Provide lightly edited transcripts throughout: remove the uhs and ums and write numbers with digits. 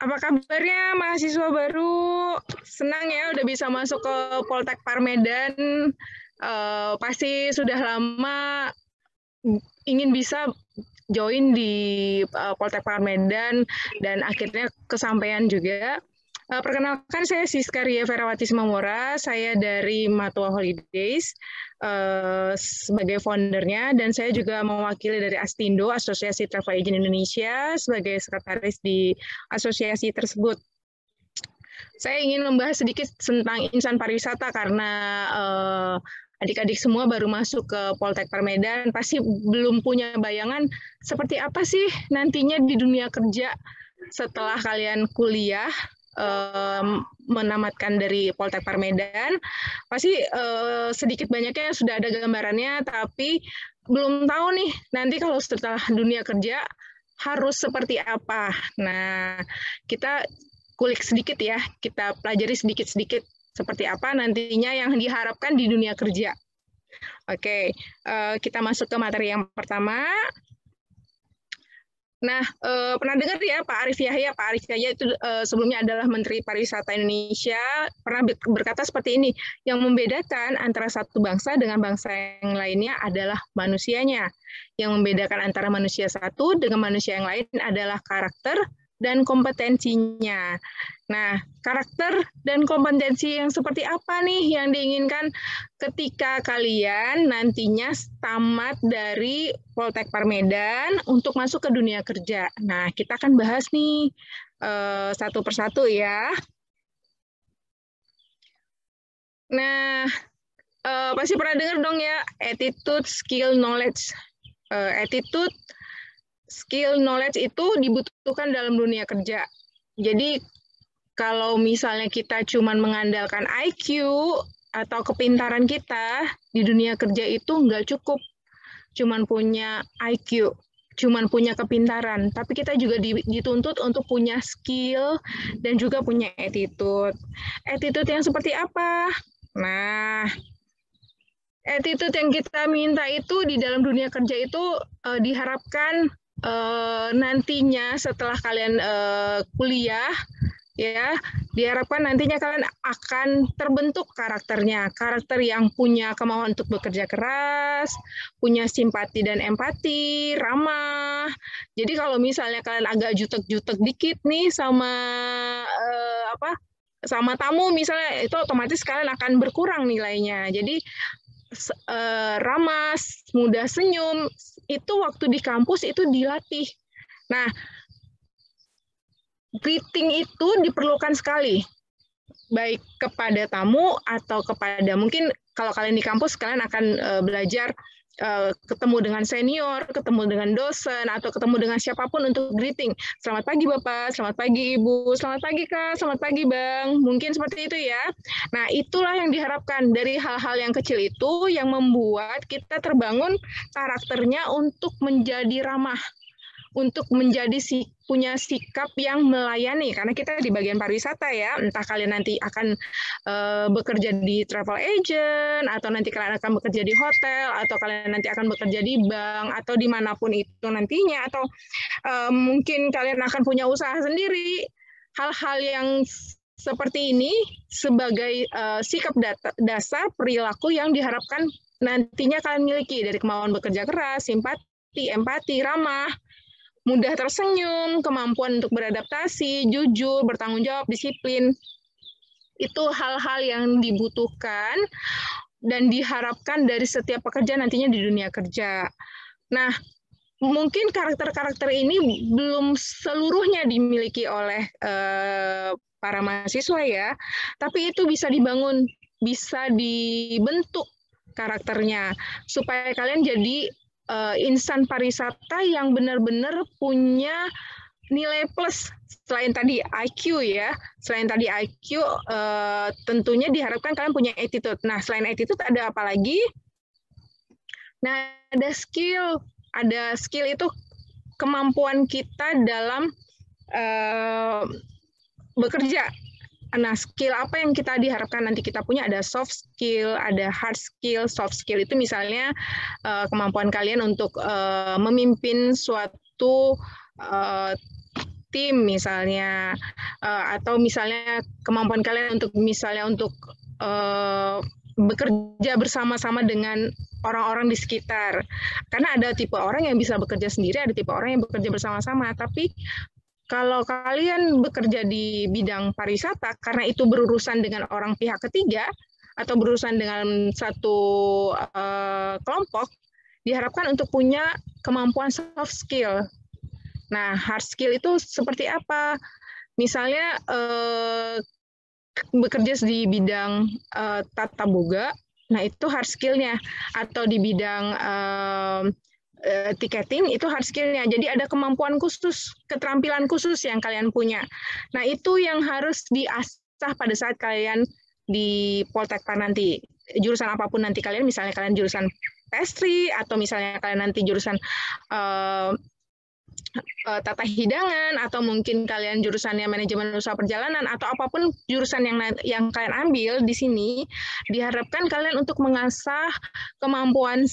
Apa kabarnya mahasiswa baru? Senang ya udah bisa masuk ke Poltek Parmedan. Pasti sudah lama ingin bisa join di Poltek Parmedan dan akhirnya kesampaian juga. Perkenalkan, saya Siska Ria Ferawati Simamora, saya dari Matua Holidays sebagai foundernya, dan saya juga mewakili dari Astindo, Asosiasi Travel Agent Indonesia, sebagai sekretaris di asosiasi tersebut. Saya ingin membahas sedikit tentang insan pariwisata karena adik-adik semua baru masuk ke Poltek Parmedan, pasti belum punya bayangan seperti apa sih nantinya di dunia kerja setelah kalian kuliah, menamatkan dari Poltek Parmedan. Pasti sedikit banyaknya sudah ada gambarannya, tapi belum tahu nih nanti kalau setelah dunia kerja harus seperti apa. Nah, kita kulik sedikit ya, kita pelajari sedikit-sedikit seperti apa nantinya yang diharapkan di dunia kerja. Oke, kita masuk ke materi yang pertama. Nah, pernah dengar ya Pak Arief Yahya? Pak Arief Yahya itu sebelumnya adalah Menteri Pariwisata Indonesia, pernah berkata seperti ini, yang membedakan antara satu bangsa dengan bangsa yang lainnya adalah manusianya. Yang membedakan antara manusia satu dengan manusia yang lain adalah karakter dan kompetensinya. Nah, karakter dan kompetensi yang seperti apa nih yang diinginkan ketika kalian nantinya tamat dari Poltek Parmedan untuk masuk ke dunia kerja? Nah, kita akan bahas nih satu persatu ya. Nah, pasti pernah dengar dong ya, attitude, skill, knowledge. Attitude, skill, knowledge itu dibutuhkan dalam dunia kerja. Jadi kalau misalnya kita cuma mengandalkan IQ atau kepintaran kita di dunia kerja itu nggak cukup. Cuman punya IQ, cuman punya kepintaran, tapi kita juga dituntut untuk punya skill dan juga punya attitude. Attitude yang seperti apa? Nah, attitude yang kita minta itu di dalam dunia kerja itu diharapkan nantinya setelah kalian kuliah, ya, diharapkan nantinya kalian akan terbentuk karakternya, karakter yang punya kemauan untuk bekerja keras, punya simpati dan empati, ramah. Jadi kalau misalnya kalian agak jutek-jutek dikit nih sama sama tamu misalnya, itu otomatis kalian akan berkurang nilainya. Jadi ramah, mudah senyum, itu waktu di kampus itu dilatih. Nah, greeting itu diperlukan sekali, baik kepada tamu atau kepada, mungkin kalau kalian di kampus kalian akan belajar ketemu dengan senior, ketemu dengan dosen, atau ketemu dengan siapapun untuk greeting. Selamat pagi Bapak, selamat pagi Ibu, selamat pagi Kak, selamat pagi Bang. Mungkin seperti itu ya. Nah, itulah yang diharapkan dari hal-hal yang kecil itu yang membuat kita terbangun karakternya untuk menjadi ramah, untuk menjadi punya sikap yang melayani, karena kita di bagian pariwisata ya, entah kalian nanti akan bekerja di travel agent, atau nanti kalian akan bekerja di hotel, atau kalian nanti akan bekerja di bank, atau dimanapun itu nantinya, atau mungkin kalian akan punya usaha sendiri. Hal-hal yang seperti ini sebagai sikap dasar perilaku yang diharapkan nantinya kalian miliki, dari kemauan bekerja keras, simpati, empati, ramah, mudah tersenyum, kemampuan untuk beradaptasi, jujur, bertanggung jawab, disiplin. Itu hal-hal yang dibutuhkan dan diharapkan dari setiap pekerja nantinya di dunia kerja. Nah, mungkin karakter-karakter ini belum seluruhnya dimiliki oleh para mahasiswa ya, tapi itu bisa dibangun, bisa dibentuk karakternya, supaya kalian jadi insan pariwisata yang benar-benar punya nilai plus. Selain tadi IQ ya, selain tadi IQ, tentunya diharapkan kalian punya attitude. Nah, selain attitude ada apa lagi? Nah, ada skill. Ada skill itu kemampuan kita dalam bekerja. Nah, skill apa yang kita diharapkan nanti kita punya? Ada soft skill, ada hard skill. Soft skill itu misalnya kemampuan kalian untuk memimpin suatu tim misalnya, atau misalnya kemampuan kalian untuk bekerja bersama-sama dengan orang-orang di sekitar. Karena ada tipe orang yang bisa bekerja sendiri, ada tipe orang yang bekerja bersama-sama. Tapi kalau kalian bekerja di bidang pariwisata, karena itu berurusan dengan orang pihak ketiga atau berurusan dengan satu kelompok, diharapkan untuk punya kemampuan soft skill. Nah, hard skill itu seperti apa? Misalnya bekerja di bidang tata boga, nah itu hard skill-nya. Atau di bidang tiketing, itu hard skill-nya. Jadi ada kemampuan khusus, keterampilan khusus yang kalian punya. Nah, itu yang harus diasah pada saat kalian di Poltekpan nanti. Jurusan apapun nanti kalian, misalnya kalian jurusan pastry, atau misalnya kalian nanti jurusan tata hidangan, atau mungkin kalian jurusannya manajemen usaha perjalanan, atau apapun jurusan yang kalian ambil di sini, diharapkan kalian untuk mengasah kemampuan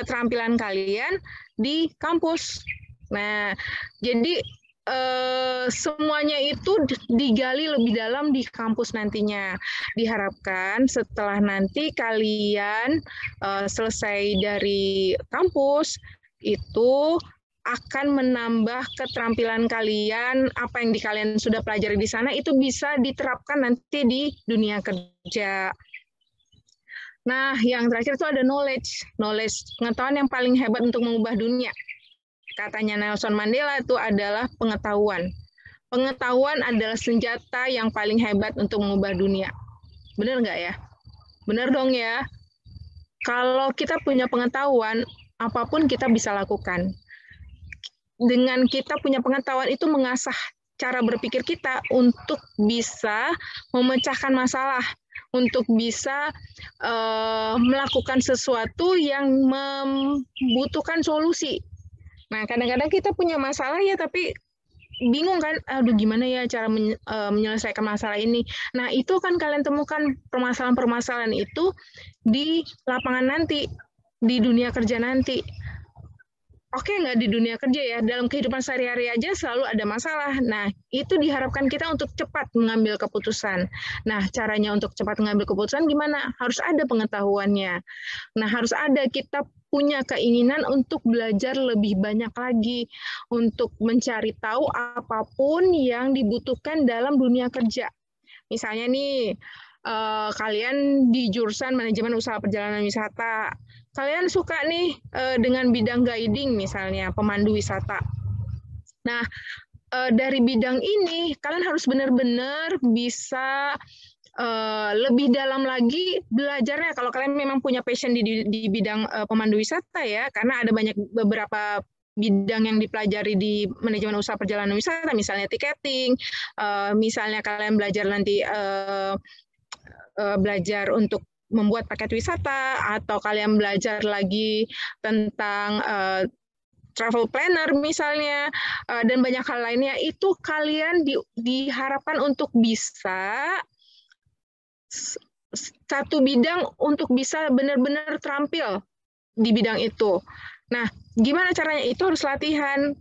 keterampilan kalian di kampus. Nah, jadi semuanya itu digali lebih dalam di kampus nantinya. Diharapkan setelah nanti kalian selesai dari kampus, itu akan menambah keterampilan kalian, apa yang kalian sudah pelajari di sana, itu bisa diterapkan nanti di dunia kerja. Nah, yang terakhir itu ada knowledge, pengetahuan yang paling hebat untuk mengubah dunia. Katanya Nelson Mandela itu adalah pengetahuan. Pengetahuan adalah senjata yang paling hebat untuk mengubah dunia. Benar nggak ya? Benar dong ya. Kalau kita punya pengetahuan, apapun kita bisa lakukan. Dengan kita punya pengetahuan itu mengasah cara berpikir kita untuk bisa memecahkan masalah, untuk bisa melakukan sesuatu yang membutuhkan solusi. Nah, kadang-kadang kita punya masalah ya, tapi bingung kan, aduh gimana ya cara menyelesaikan masalah ini. Nah, itu kan kalian temukan permasalahan-permasalahan itu di lapangan nanti, di dunia kerja nanti. Oke, nggak di dunia kerja ya, dalam kehidupan sehari-hari aja selalu ada masalah. Nah, itu diharapkan kita untuk cepat mengambil keputusan. Nah, caranya untuk cepat mengambil keputusan gimana? Harus ada pengetahuannya. Nah, harus ada kita punya keinginan untuk belajar lebih banyak lagi, untuk mencari tahu apapun yang dibutuhkan dalam dunia kerja. Misalnya nih, kalian di jurusan manajemen usaha perjalanan wisata, kalian suka nih dengan bidang guiding misalnya, pemandu wisata. Nah, dari bidang ini kalian harus benar-benar bisa lebih dalam lagi belajarnya. Kalau kalian memang punya passion di bidang pemandu wisata ya, karena ada beberapa bidang yang dipelajari di manajemen usaha perjalanan wisata, misalnya tiketing, misalnya kalian belajar nanti belajar untuk membuat paket wisata, atau kalian belajar lagi tentang travel planner misalnya, dan banyak hal lainnya, itu kalian diharapkan untuk bisa satu bidang untuk bisa benar-benar terampil di bidang itu. Nah, gimana caranya? Itu harus latihan,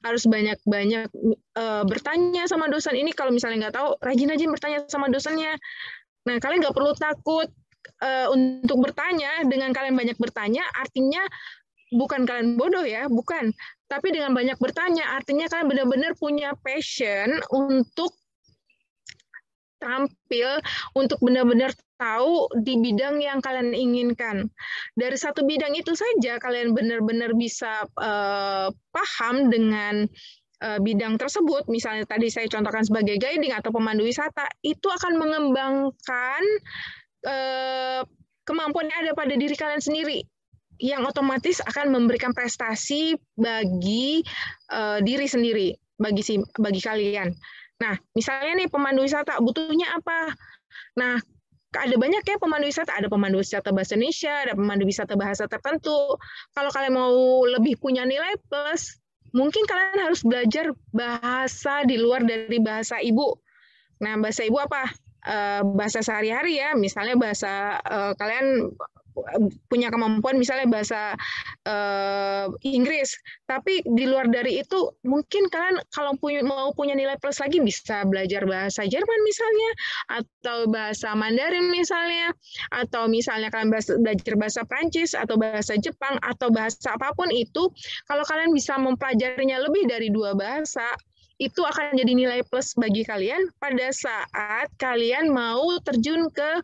harus banyak-banyak bertanya sama dosen. Ini kalau misalnya nggak tahu, rajin-rajin bertanya sama dosennya. Nah, kalian nggak perlu takut untuk bertanya. Dengan kalian banyak bertanya, artinya bukan kalian bodoh ya, bukan. Tapi dengan banyak bertanya, artinya kalian benar-benar punya passion untuk tampil, untuk benar-benar tahu di bidang yang kalian inginkan. Dari satu bidang itu saja, kalian benar-benar bisa paham dengan bidang tersebut, misalnya tadi saya contohkan sebagai guiding atau pemandu wisata, itu akan mengembangkan kemampuan yang ada pada diri kalian sendiri, yang otomatis akan memberikan prestasi bagi diri sendiri, bagi kalian. Nah, misalnya nih pemandu wisata, butuhnya apa? Nah, ada banyak ya pemandu wisata, ada pemandu wisata bahasa Indonesia, ada pemandu wisata bahasa tertentu. Kalau kalian mau lebih punya nilai plus, mungkin kalian harus belajar bahasa di luar dari bahasa ibu. Nah, bahasa ibu apa? Bahasa sehari-hari ya, misalnya bahasa kalian punya kemampuan misalnya bahasa Inggris, tapi di luar dari itu mungkin kalian kalau mau punya nilai plus lagi bisa belajar bahasa Jerman misalnya, atau bahasa Mandarin misalnya, atau misalnya kalian belajar bahasa Prancis atau bahasa Jepang atau bahasa apapun itu, kalau kalian bisa mempelajarinya lebih dari 2 bahasa, itu akan jadi nilai plus bagi kalian pada saat kalian mau terjun ke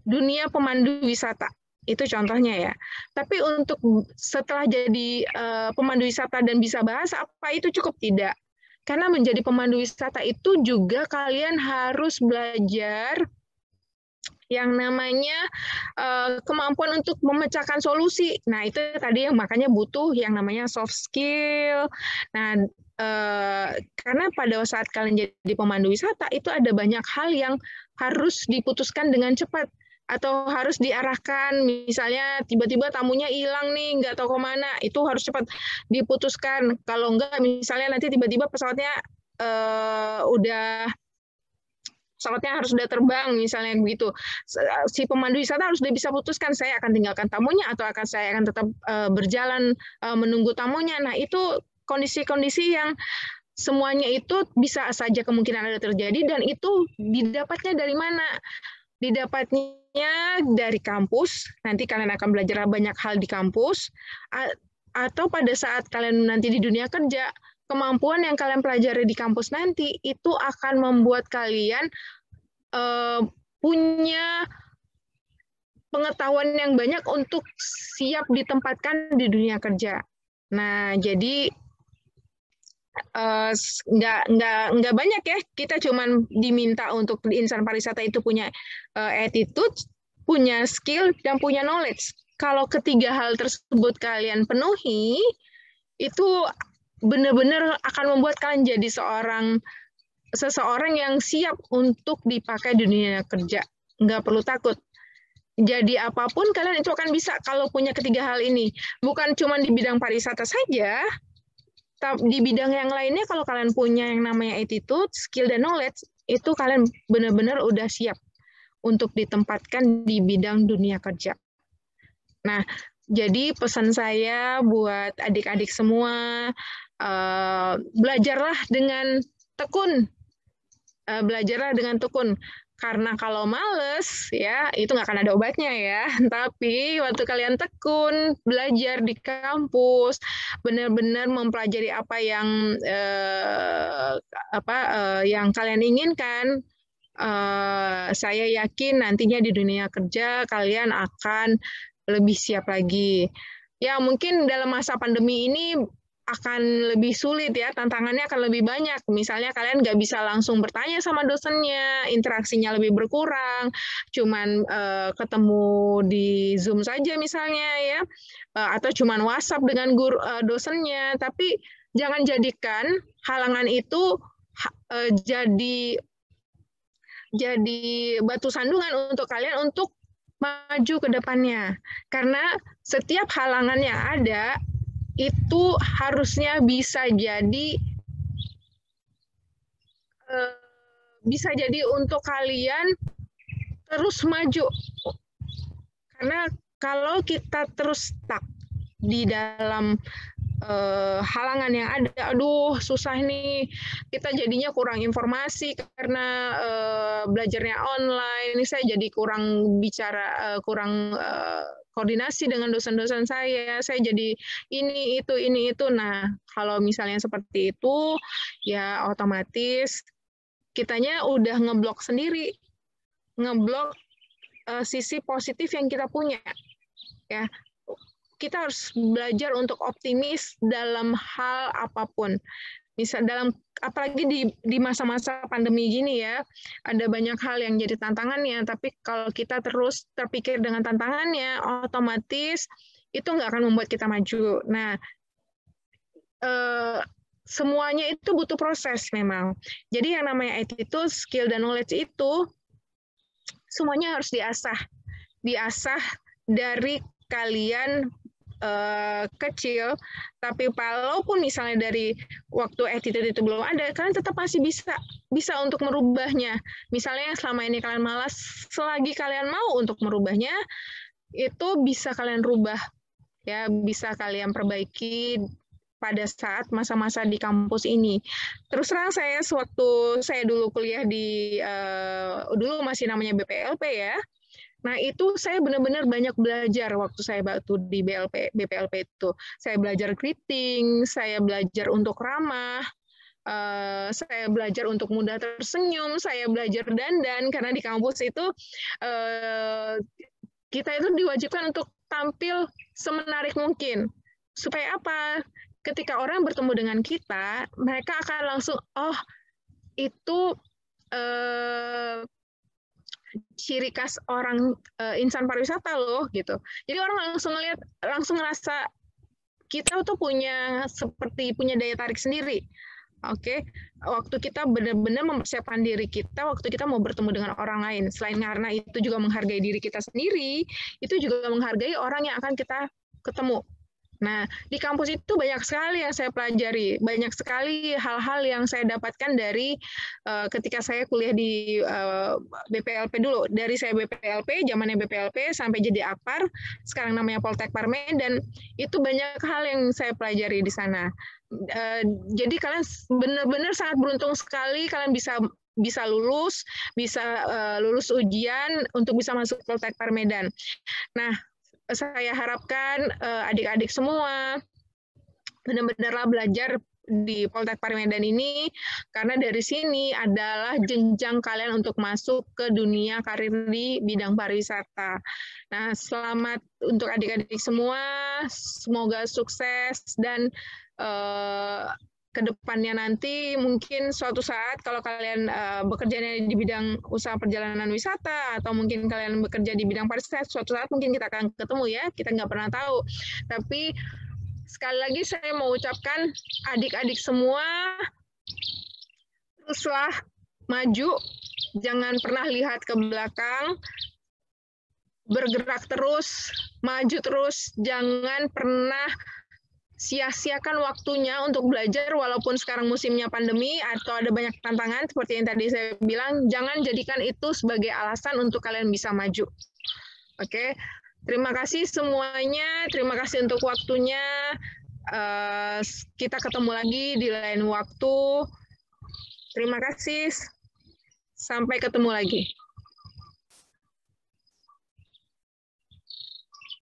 dunia pemandu wisata. Itu contohnya ya. Tapi untuk setelah jadi pemandu wisata dan bisa bahasa, apa itu cukup? Tidak. Karena menjadi pemandu wisata itu juga kalian harus belajar yang namanya kemampuan untuk memecahkan solusi. Nah, itu tadi yang makanya butuh yang namanya soft skill. Nah, karena pada saat kalian jadi pemandu wisata, itu ada banyak hal yang harus diputuskan dengan cepat, atau harus diarahkan, misalnya tiba-tiba tamunya hilang nih, nggak tahu kemana, itu harus cepat diputuskan. Kalau nggak, misalnya nanti tiba-tiba pesawatnya harus sudah terbang, misalnya begitu. Si pemandu wisata harus sudah bisa putuskan, saya akan tinggalkan tamunya, atau saya akan tetap berjalan menunggu tamunya. Nah, itu kondisi-kondisi yang semuanya itu bisa saja kemungkinan ada terjadi, dan itu didapatnya dari mana? Didapatnya dari kampus, nanti kalian akan belajar banyak hal di kampus, atau pada saat kalian nanti di dunia kerja, kemampuan yang kalian pelajari di kampus nanti, itu akan membuat kalian punya pengetahuan yang banyak untuk siap ditempatkan di dunia kerja. Nah, jadi nggak banyak ya, kita cuman diminta untuk insan pariwisata itu punya attitude, punya skill, dan punya knowledge. Kalau ketiga hal tersebut kalian penuhi, itu benar-benar akan membuat kalian jadi seseorang yang siap untuk dipakai di dunia kerja. Nggak perlu takut. Jadi apapun kalian itu akan bisa kalau punya ketiga hal ini. Bukan cuma di bidang pariwisata saja, di bidang yang lainnya kalau kalian punya yang namanya attitude, skill, dan knowledge, itu kalian benar-benar udah siap untuk ditempatkan di bidang dunia kerja. Nah, jadi pesan saya buat adik-adik semua, belajarlah dengan tekun. Belajarlah dengan tekun. Karena kalau males, ya itu nggak akan ada obatnya ya. Tapi waktu kalian tekun, belajar di kampus, benar-benar mempelajari apa yang kalian inginkan, saya yakin nantinya di dunia kerja kalian akan lebih siap lagi. Ya mungkin dalam masa pandemi ini akan lebih sulit ya, tantangannya akan lebih banyak. Misalnya kalian nggak bisa langsung bertanya sama dosennya, interaksinya lebih berkurang, cuman ketemu di Zoom saja misalnya ya, atau cuman WhatsApp dengan dosennya. Tapi jangan jadikan halangan itu jadi batu sandungan untuk kalian untuk maju ke depannya. Karena setiap halangan yang ada itu harusnya bisa jadi untuk kalian terus maju. Karena kalau kita terus stuck di dalam halangan yang ada, aduh susah nih, kita jadinya kurang informasi karena belajarnya online, ini saya jadi kurang koordinasi dengan dosen-dosen saya jadi ini itu. Nah, kalau misalnya seperti itu, ya otomatis kitanya udah ngeblok sendiri, ngeblok sisi positif yang kita punya. Ya, kita harus belajar untuk optimis dalam hal apapun. Misal apalagi di masa-masa pandemi gini ya, ada banyak hal yang jadi tantangannya, tapi kalau kita terus terpikir dengan tantangannya, otomatis itu nggak akan membuat kita maju. Nah, semuanya itu butuh proses memang. Jadi yang namanya attitude, skill, dan knowledge itu semuanya harus diasah dari kalian kecil, tapi walaupun misalnya dari waktu attitude itu belum ada, kalian tetap masih bisa untuk merubahnya. Misalnya selama ini kalian malas, selagi kalian mau untuk merubahnya, itu bisa kalian rubah, ya, bisa kalian perbaiki pada saat masa-masa di kampus ini. Terus terang saya sewaktu saya dulu kuliah di dulu masih namanya BPLP ya. Nah, itu saya benar-benar banyak belajar waktu saya di BPLP itu. Saya belajar greeting, saya belajar untuk ramah, saya belajar untuk mudah tersenyum, saya belajar dandan karena di kampus itu kita itu diwajibkan untuk tampil semenarik mungkin. Supaya apa? Ketika orang bertemu dengan kita, mereka akan langsung, oh, itu ciri khas orang insan pariwisata loh, gitu. Jadi orang langsung ngerasa kita tuh punya daya tarik sendiri. Oke, waktu kita benar-benar mempersiapkan diri kita, waktu kita mau bertemu dengan orang lain. Selain karena itu juga menghargai diri kita sendiri, itu juga menghargai orang yang akan kita ketemu. Nah, di kampus itu banyak sekali yang saya pelajari, banyak sekali hal-hal yang saya dapatkan dari ketika saya kuliah di BPLP dulu. Dari saya BPLP, zamannya BPLP sampai jadi Akpar, sekarang namanya Poltek Parmen, dan itu banyak hal yang saya pelajari di sana. Jadi kalian benar-benar sangat beruntung sekali kalian bisa lulus ujian untuk bisa masuk Poltek Parmedan. Nah, saya harapkan adik-adik semua benar-benarlah belajar di Poltek Parmedan ini, karena dari sini adalah jenjang kalian untuk masuk ke dunia karir di bidang pariwisata. Nah, selamat untuk adik-adik semua, semoga sukses, dan kedepannya nanti mungkin suatu saat kalau kalian bekerja di bidang usaha perjalanan wisata atau mungkin kalian bekerja di bidang pariwisata, suatu saat mungkin kita akan ketemu ya, kita nggak pernah tahu. Tapi sekali lagi saya mau ucapkan adik-adik semua, teruslah maju, jangan pernah lihat ke belakang, bergerak terus, maju terus, jangan pernah sia-siakan waktunya untuk belajar walaupun sekarang musimnya pandemi atau ada banyak tantangan seperti yang tadi saya bilang, jangan jadikan itu sebagai alasan untuk kalian bisa maju. Oke, terima kasih semuanya, terima kasih untuk waktunya. Kita ketemu lagi di lain waktu. Terima kasih, sampai ketemu lagi.